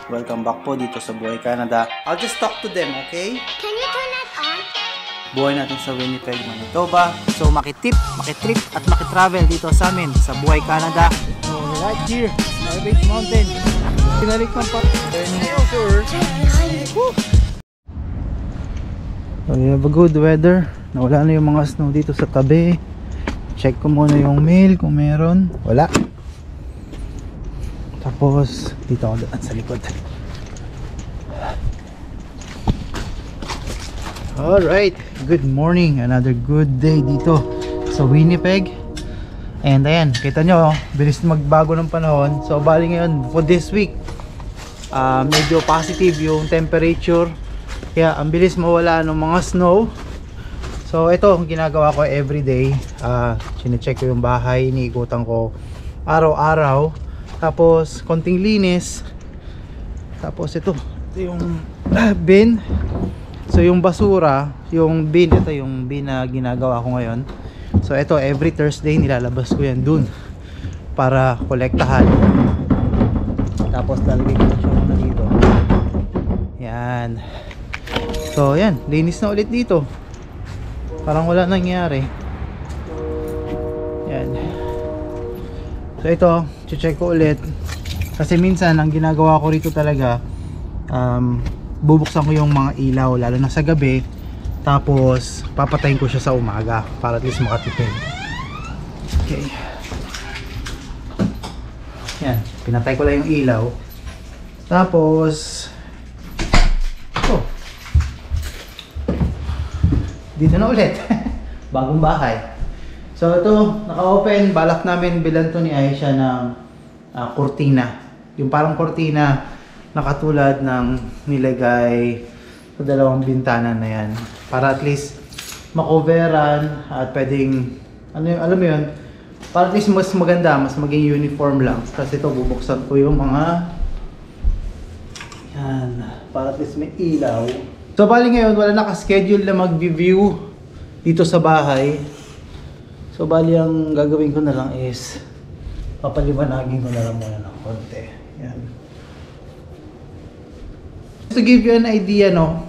Welcome back po dito sa Buhay Canada. I'll just talk to them, okay? Can you turn that on? Buhay natin sa Winnipeg, Manitoba. So makitrip at makitravel dito sa amin sa Buhay Canada. So right here, Arbage Mountain. Pinalikman pa. So we have a good weather. Nawala na yung mga snow dito sa tabi. Check ko muna yung mail kung meron. Wala. Tapos dito ako daan sa likod. Alright, good morning. Another good day dito sa Winnipeg. And ayan, kita nyo, bilis magbago ng panahon. So bali ngayon, for this week, medyo positive yung temperature. Kaya ang bilis mawala ng mga snow. So ito, ang ginagawa ko everyday, chinecheck ko yung bahay, iniikutan ko araw-araw. Tapos konting linis. Tapos ito yung bin. So yung basura, yung bin, ito yung bin na ginagawa ko ngayon. So ito, every Thursday nilalabas ko yan dun para kolektahan. Tapos lalagay ko siya muna dito. Yan. So yan, linis na ulit dito. Parang wala nangyari. Yan. So ito, check ko ulit. Kasi minsan ang ginagawa ko rito talaga, bubuksan ko yung mga ilaw lalo na sa gabi, tapos papatayin ko siya sa umaga para at least makatipid. Okay, yan, pinatay ko lang yung ilaw. Tapos oh, dito na ulit. Bagong bahay. So ito, naka-open. Balak namin bilan to ni Aisha ng kurtina, yung parang kurtina na katulad ng nilagay sa dalawang bintana na yan, para at least makoveran at pwedeng alam mo yun, para at least mas maganda, mas maging uniform lang. Kasi ito, bubuksan ko yung mga yan, para at least may ilaw. So bali ngayon wala naka-schedule na mag-view dito sa bahay. So bali ang gagawin ko na lang is papaliwanagin ko na lang muna ng konti. Yan. To give you an idea, no,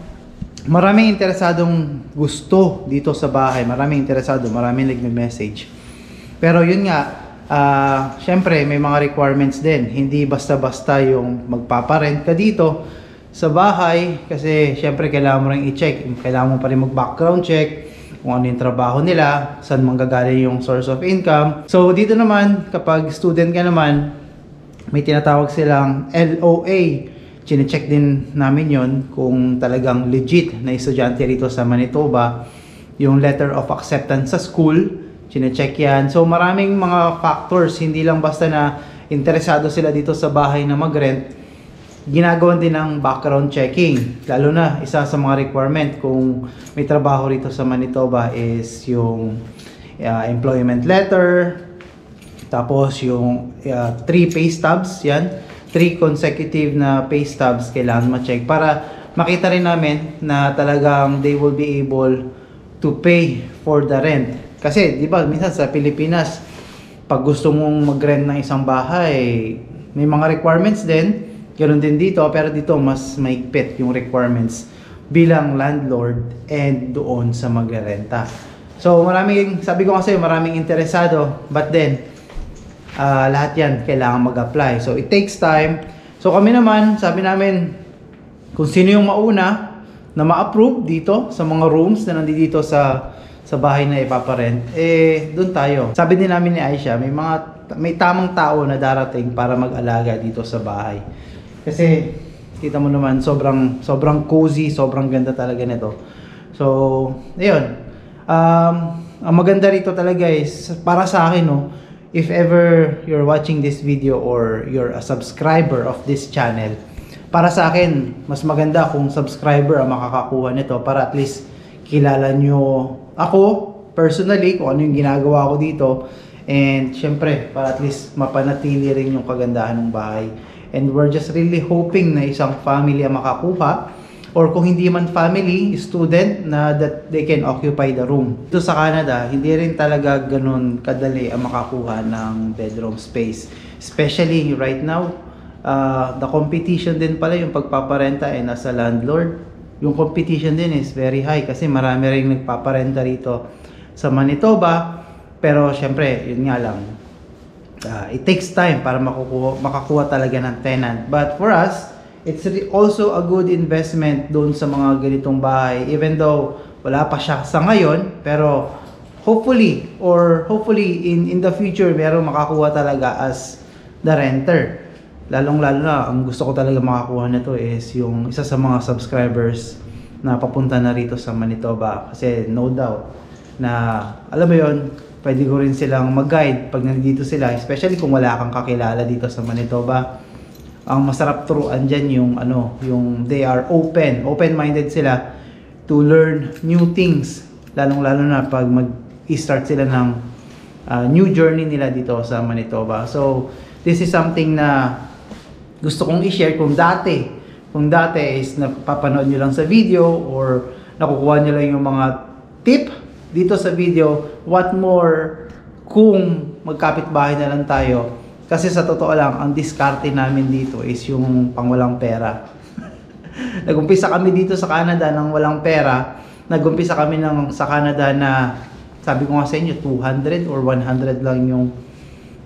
maraming interesadong gusto dito sa bahay, maraming interesado, maraming nagme-message. Pero yun nga, syempre may mga requirements din. Hindi basta-basta yung magpaparent ka dito sa bahay, kasi syempre kailangan mo rin i-check, kailangan mo pa rin mag-background check kung ano yung trabaho nila, saan manggagaling yung source of income. So dito naman, kapag student ka naman, may tinatawag silang LOA. Chine-check din namin yon kung talagang legit na estudyante rito sa Manitoba. Yung letter of acceptance sa school, chine-check yan. So maraming mga factors, hindi lang basta na interesado sila dito sa bahay na mag-rent. Ginagawan din ng background checking. Lalo na, isa sa mga requirement kung may trabaho rito sa Manitoba is yung employment letter, tapos yung 3 pay stubs, yan. 3 consecutive na pay stubs kailangan ma-check para makita rin namin na talagang they will be able to pay for the rent. Kasi di ba minsan sa Pilipinas, pag gusto mong mag-rent ng isang bahay, may mga requirements din. Ganoon din dito, pero dito mas maigpit yung requirements bilang landlord and doon sa magre-renta. So maraming, sabi ko kasi maraming interesado, but then lahat yan kailangan mag-apply. So it takes time. So kami naman, sabi namin, kung sino yung mauna na ma-approve dito sa mga rooms na nandito sa bahay na ipaparent, doon tayo. Sabi din namin ni Aisha, may tamang tao na darating para mag-alaga dito sa bahay. Kasi kita mo naman, sobrang cozy, sobrang ganda talaga nito. So ayun, ang maganda rito talaga is, para sa akin, no, if ever you're watching this video or you're a subscriber of this channel, para sa akin, mas maganda kung subscriber ang makakakuha nito para at least kilala nyo ako personally, kung ano yung ginagawa ko dito, and syempre, para at least mapanatili rin yung kagandahan ng bahay. And we're just really hoping na isang family ang makakuha, or kung hindi man family, student, na that they can occupy the room. Dito sa Canada, hindi rin talaga ganun kadali ang makakuha ng bedroom space. Especially right now, The competition din pala yung pagpaparenta as a landlord. Yung competition din is very high kasi marami rin nagpaparenta rito sa Manitoba. Pero syempre, yun nga lang, it takes time para makakuha talaga ng tenant. But for us, it's also a good investment doon sa mga ganitong bahay. Even though wala pa siya sa ngayon, pero hopefully in the future, meron makakuha talaga as the renter. Lalong-lalo na, ang gusto ko talaga makakuha nito is yung isa sa mga subscribers na papunta na rito sa Manitoba. Kasi no doubt na, alam mo yun, pwede ko rin silang mag-guide pag nandito sila, especially kung wala kang kakilala dito sa Manitoba. Ang masarap turuan dyan yung they are open-minded sila to learn new things. Lalong-lalo na pag mag-start sila ng new journey nila dito sa Manitoba. So, this is something na gusto kong i-share kung dati is napapanood nyo lang sa video or nakukuha nyo lang yung mga tip dito sa video, what more kung magkapit-bahay na lang tayo. Kasi sa totoo lang, ang diskarte namin dito is yung pangwalang pera. Nag-umpisa kami dito sa Canada ng walang pera. Nag-umpisa kami sa Canada na, sabi ko nga sa inyo, 200 or 100 lang yung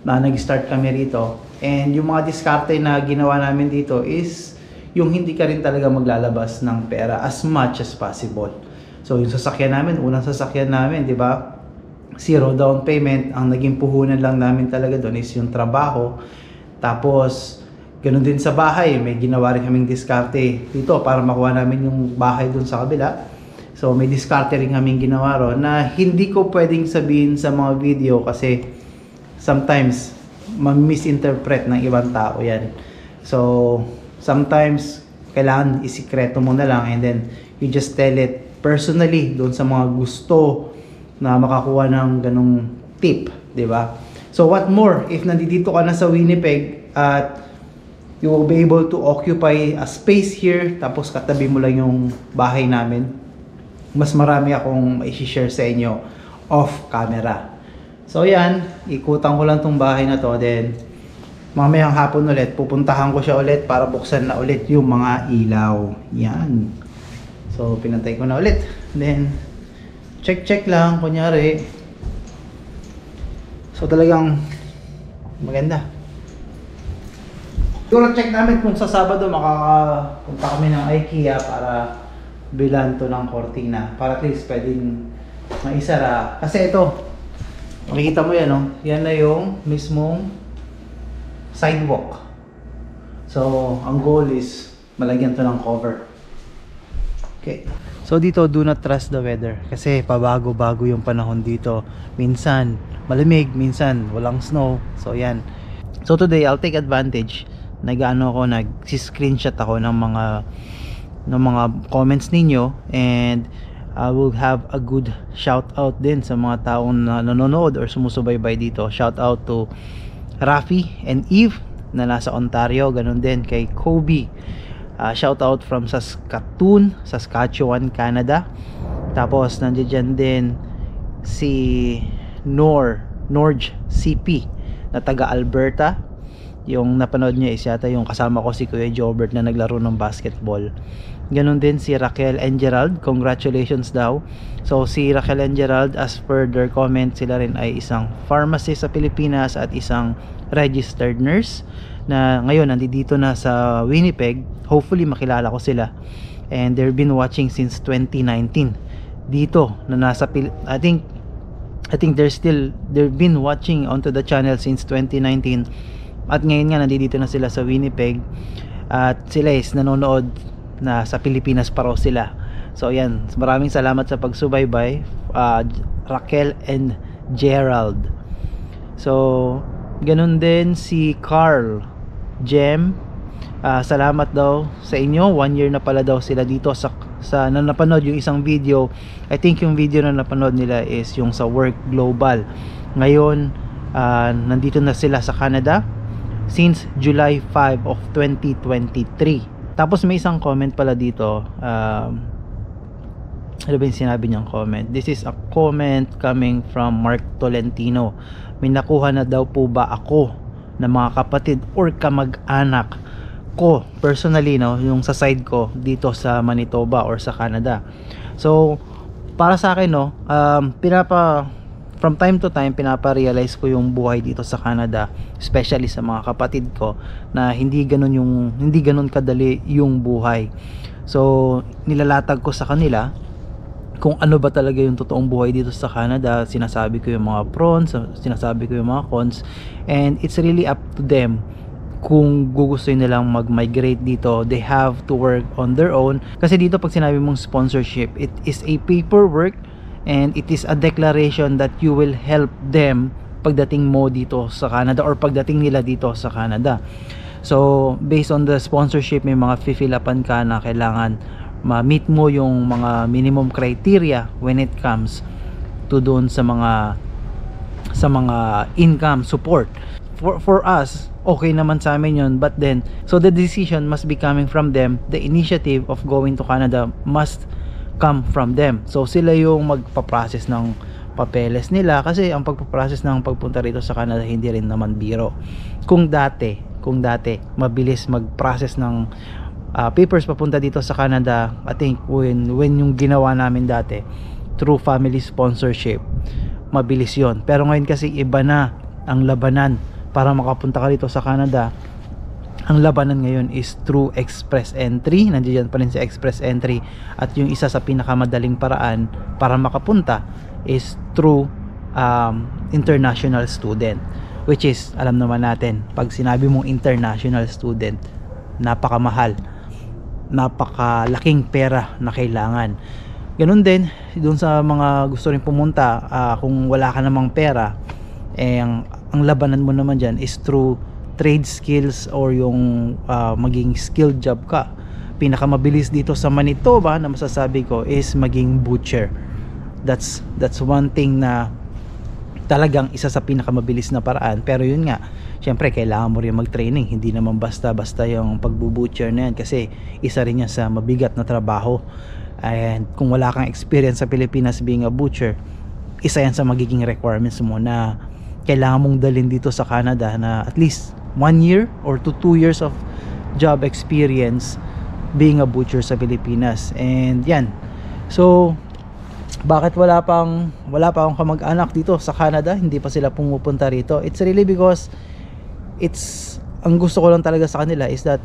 na nag-start kami rito. And yung mga diskarte na ginawa namin dito is yung hindi ka rin talaga maglalabas ng pera as much as possible. So yung sasakyan namin, unang sasakyan namin, di ba? 0 down payment. Ang naging puhunan lang namin talaga doon is yung trabaho. Tapos, ganun din sa bahay. May ginawa rin kaming diskarte dito para makuha namin yung bahay doon sa kabila. So may diskarte rin kaming ginawa ron na hindi ko pwedeng sabihin sa mga video kasi sometimes ma-misinterpret ng ibang tao yan. So sometimes kailangan isikreto mo na lang and then you just tell it personally doon sa mga gusto na makakuha ng ganong tip, di ba? So what more if nandito ka na sa Winnipeg at you will be able to occupy a space here tapos katabi mo lang yung bahay namin. Mas marami akong i-share sa inyo off camera. So yan, ikutan ko lang tong bahay na to, then mamayang hapon ulit pupuntahan ko siya ulit para buksan na ulit yung mga ilaw. Yan. So pinantay ko na ulit. Then check lang kunyari. So talagang maganda. Siguro check namin kung sa Sabado makakapunta kami ng IKEA para bilan to ng kortina para at least pwedeng maisara. Kasi ito, makikita mo yan, no? Yan na yung mismong sidewalk. So ang goal is malagyan to ng cover. Okay. So dito, do not trust the weather kasi pabago-bago yung panahon dito. Minsan malamig, minsan walang snow. So yan. So today I'll take advantage. Nag-screenshot ako ng mga comments ninyo and I will have a good shout out din sa mga taong na nanonood or sumusubaybay dito. Shout out to Rafi and Eve na nasa Ontario, ganun din kay Kobe. Shout out from Saskatchewan, Canada. Tapos nandiyan din si Norge CP na taga Alberta. Yung napanood niya is yata yung kasama ko si Kuya Jobert na naglaro ng basketball. Ganon din si Raquel and Gerald, congratulations daw. So si Raquel and Gerald, as per their comment, sila rin ay isang pharmacist sa Pilipinas at isang registered nurse na ngayon nandito na sa Winnipeg. Hopefully makilala ko sila. And they've been watching since 2019 dito na nasa I think they've been watching onto the channel since 2019. At ngayon nga nandito na sila sa Winnipeg at sila is nanonood na sa Pilipinas pa raw sila. So ayan, maraming salamat sa pagsubaybay, Raquel and Gerald. So ganun din si Carl Jem, salamat daw sa inyo. 1 year na pala daw sila dito sa na napanood yung isang video. I think yung video na napanood nila is yung sa Work Global. Ngayon nandito na sila sa Canada since July 5 of 2023. Tapos may isang comment pala dito. Ano ba yung sinabi niyang comment? This is a comment coming from Mark Tolentino. May nakuha na daw po ba ako na mga kapatid or kamag-anak ko personally, no, yung sa side ko dito sa Manitoba or sa Canada. So para sa akin, no, from time to time pinapa-realize ko yung buhay dito sa Canada, especially sa mga kapatid ko, na hindi ganun kadali yung buhay. So nilalatag ko sa kanila kung ano ba talaga yung totoong buhay dito sa Canada. Sinasabi ko yung mga pros, sinasabi ko yung mga cons, and it's really up to them kung gugustuhin nilang mag-migrate dito. They have to work on their own, kasi dito pag sinabi mong sponsorship, it is a paperwork and it is a declaration that you will help them pagdating mo dito sa Canada or pagdating nila dito sa Canada. So based on the sponsorship, may mga fill upan ka na kailangan ma-meet mo yung mga minimum criteria when it comes to doon sa mga income support. For us, okay naman sa amin yun, but then, so the decision must be coming from them. The initiative of going to Canada must come from them. So sila yung magpa-process ng papeles nila, kasi ang pagpa-process ng pagpunta rito sa Canada hindi rin naman biro. Kung dati mabilis mag-process ng papers papunta dito sa Canada, I think when yung ginawa namin dati through family sponsorship, mabilis yon. Pero ngayon kasi iba na ang labanan para makapunta ka dito sa Canada. Ang labanan ngayon is through express entry. Nandiyan pa rin sa express entry, at yung isa sa pinakamadaling paraan para makapunta is through international student, which is, alam naman natin, pag sinabi mong international student, napakalaking pera na kailangan. Ganun din doon sa mga gusto rin pumunta, kung wala ka namang pera, ang labanan mo naman dyan is through trade skills or yung maging skilled job ka. Pinakamabilis dito sa Manitoba na masasabi ko is maging butcher. That's one thing na talagang isa sa pinakamabilis na paraan. Pero yun nga, syempre kailangan mo rin mag-training. Hindi naman basta-basta yung pagbu-butcher na yan, kasi isa rin yan sa mabigat na trabaho. And kung wala kang experience sa Pilipinas being a butcher, isa yan sa magiging requirements mo na kailangan mong dalhin dito sa Canada, na at least 1 year or 2 years of job experience being a butcher sa Pilipinas. And yan, so bakit wala pa akong kamag-anak dito sa Canada, hindi pa sila pumupunta rito? It's really because ang gusto ko lang talaga sa kanila is that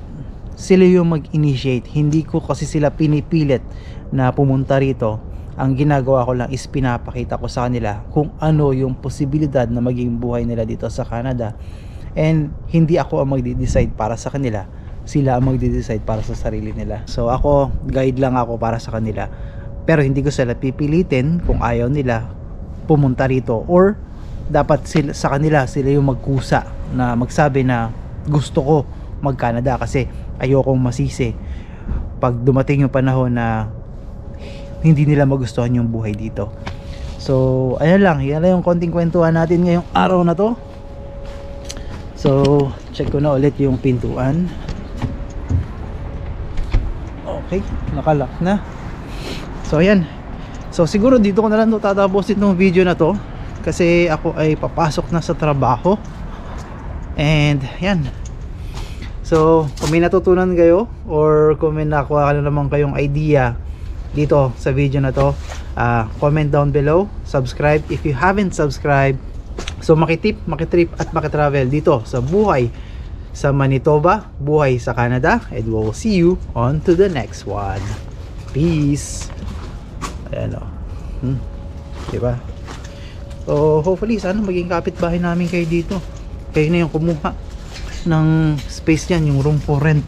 sila yung mag-initiate. Hindi ko kasi sila pinipilit na pumunta rito. Ang ginagawa ko lang is pinapakita ko sa kanila kung ano yung posibilidad na maging buhay nila dito sa Canada. And hindi ako ang magde-decide para sa kanila, sila ang magde-decide para sa sarili nila. So ako, guide lang ako para sa kanila, pero hindi ko sila pipilitin kung ayaw nila pumunta rito, or dapat sa kanila sila yung magkusa na magsabi na gusto ko mag-Canada, kasi ayokong masisi pag dumating yung panahon na hindi nila magustuhan yung buhay dito. So ayan lang, yan lang yung konting kwentuhan natin ngayong araw na to. So check ko na ulit yung pintuan. Okay, nakalock na. So ayan, so siguro dito ko na lang tatapusin itong video na to, kasi ako ay papasok na sa trabaho. And yan, so kung may natutunan kayo or kung may nakuha ka na naman kayong idea dito sa video na to, comment down below, subscribe if you haven't subscribed. So makitrip at makitravel dito sa buhay sa Manitoba, buhay sa Canada, and we'll see you on to the next one. Peace. Ayan o, diba? So hopefully sana maging kapitbahay namin kayo dito. Kayo na yung kumuha ng space yan, yung room for rent.